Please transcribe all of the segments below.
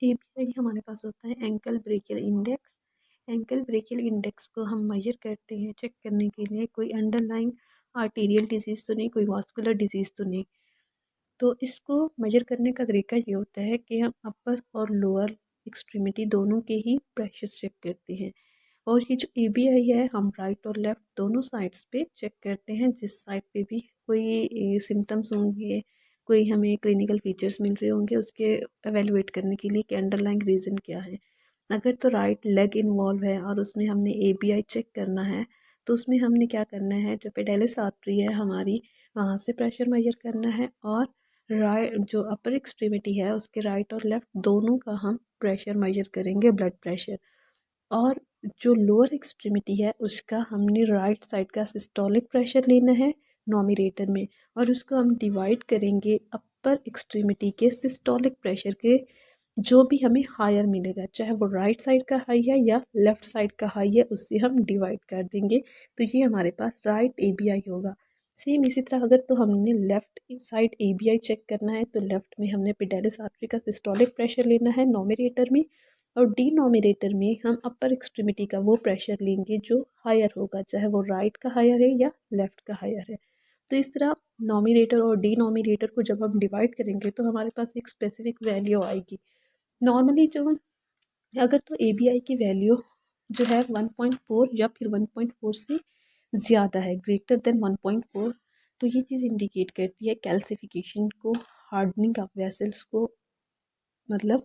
ABI हमारे पास होता है ankle brachial index. Ankle brachial index को हम मेजर करते हैं चेक करने के लिए कोई अंडरलाइंग आर्टीरियल डिजीज़ तो नहीं, कोई वास्कुलर डिजीज़ तो नहीं। तो इसको मेजर करने का तरीका ये होता है कि हम अपर और लोअर एक्सट्रीमिटी दोनों के ही प्रेशर चेक करते हैं। और ये जो एबीआई है हम राइट और लेफ़्ट दोनों साइड्स पे चेक करते हैं। जिस साइड पे भी कोई सिम्टम्स होंगे, कोई हमें क्लिनिकल फीचर्स मिल रहे होंगे, उसके एवेलुएट करने के लिए कि अंडरलाइंग रीज़न क्या है। अगर तो राइट लेग इन्वॉल्व है और उसमें हमने एबीआई चेक करना है, तो उसमें हमने क्या करना है, जो पेडाइलिस आर्टरी है हमारी, वहाँ से प्रेशर मेजर करना है। और राइट जो अपर एक्सट्रीमिटी है उसके राइट और लेफ़्ट दोनों का हम प्रेशर मेजर करेंगे, ब्लड प्रेशर। और जो लोअर एक्सट्रीमिटी है उसका हमने राइट साइड का सिस्टोलिक प्रेशर लेना है नॉमिनेटर में, और उसको हम डिवाइड करेंगे अपर एक्सट्रीमिटी के सिस्टोलिक प्रेशर के, जो भी हमें हायर मिलेगा, चाहे वो राइट साइड का हाई है या लेफ़्ट साइड का हाई है, उससे हम डिवाइड कर देंगे। तो ये हमारे पास राइट एबीआई होगा। सेम इसी तरह अगर तो हमने लेफ़्ट साइड एबीआई चेक करना है, तो लेफ़्ट में हमने पेडाइलिस आर्टरी का सिस्टोलिक प्रेशर लेना है नॉमिनेटर में, और डिनोमिनेटर में हम अपर एक्सट्रीमिटी का वो प्रेशर लेंगे जो हायर होगा, चाहे वो राइट का हायर है या लेफ़्ट का हायर है। तो इस तरह नॉमिनेटर और डिनोमिनेटर को जब हम डिवाइड करेंगे तो हमारे पास एक स्पेसिफिक वैल्यू आएगी। नॉर्मली जो अगर तो एबीआई की वैल्यू जो है 1.4 या फिर 1.4 से ज़्यादा है, ग्रेटर देन 1.4, तो ये चीज़ इंडिकेट करती है कैल्सिफिकेशन को, हार्डनिंग ऑफ वेसल्स को, मतलब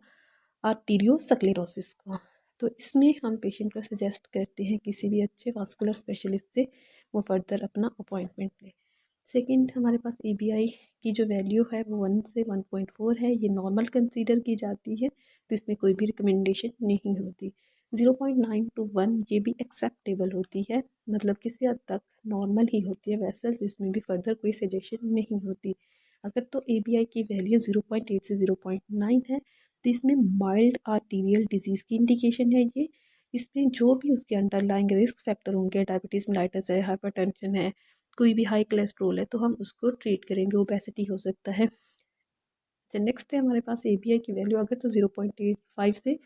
आर्टीरियोस्क्लेरोसिस को। तो इसमें हम पेशेंट को सजेस्ट करते हैं किसी भी अच्छे वास्कुलर स्पेशलिस्ट से वो फर्दर अपना अपॉइंटमेंट ले। सेकंड, हमारे पास एबीआई की जो वैल्यू है वो 1 से 1.4 है, ये नॉर्मल कंसीडर की जाती है, तो इसमें कोई भी रिकमेंडेशन नहीं होती। 0.9 to 1 ये भी एक्सेप्टेबल होती है, मतलब किसी हद तक नॉर्मल ही होती है वेसल्स, इसमें भी फर्दर कोई सजेशन नहीं होती। अगर तो एबीआई की वैल्यू 0.8 से 0.9 है, तो इसमें माइल्ड आर्टीरियल डिजीज़ की इंडिकेशन है ये। इसमें जो भी उसके अंडरलाइंग रिस्क फैक्टर होंगे, डायबिटीज़ मेलाइटस है, हाइपरटेंशन है, कोई भी हाई कोलेस्ट्रोल है, तो हम उसको ट्रीट करेंगे, ओबेसिटी हो सकता है। तो नेक्स्ट है हमारे पास एबीआई की वैल्यू अगर तो 0.85 से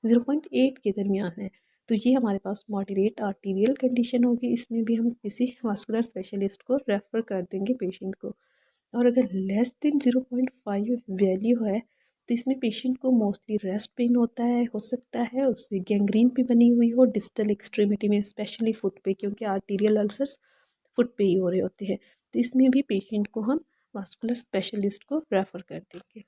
0.8 के दरमियान है, तो ये हमारे पास मॉडरेट आर्टीरियल कंडीशन होगी। इसमें भी हम किसी वास्कुलर स्पेशलिस्ट को रेफ़र कर देंगे पेशेंट को। और अगर लेस देन 0.5 वैल्यू है, तो इसमें पेशेंट को मोस्टली रेस्ट पेन होता है, हो सकता है उससे गैंग्रीन भी बनी हुई हो डिस्टल एक्सट्रीमिटी में, स्पेशली फुट पे, क्योंकि आर्टीरियल अल्सर्स फुट पे ही हो रहे होते हैं। तो इसमें भी पेशेंट को हम वास्कुलर स्पेशलिस्ट को रेफ़र कर देंगे।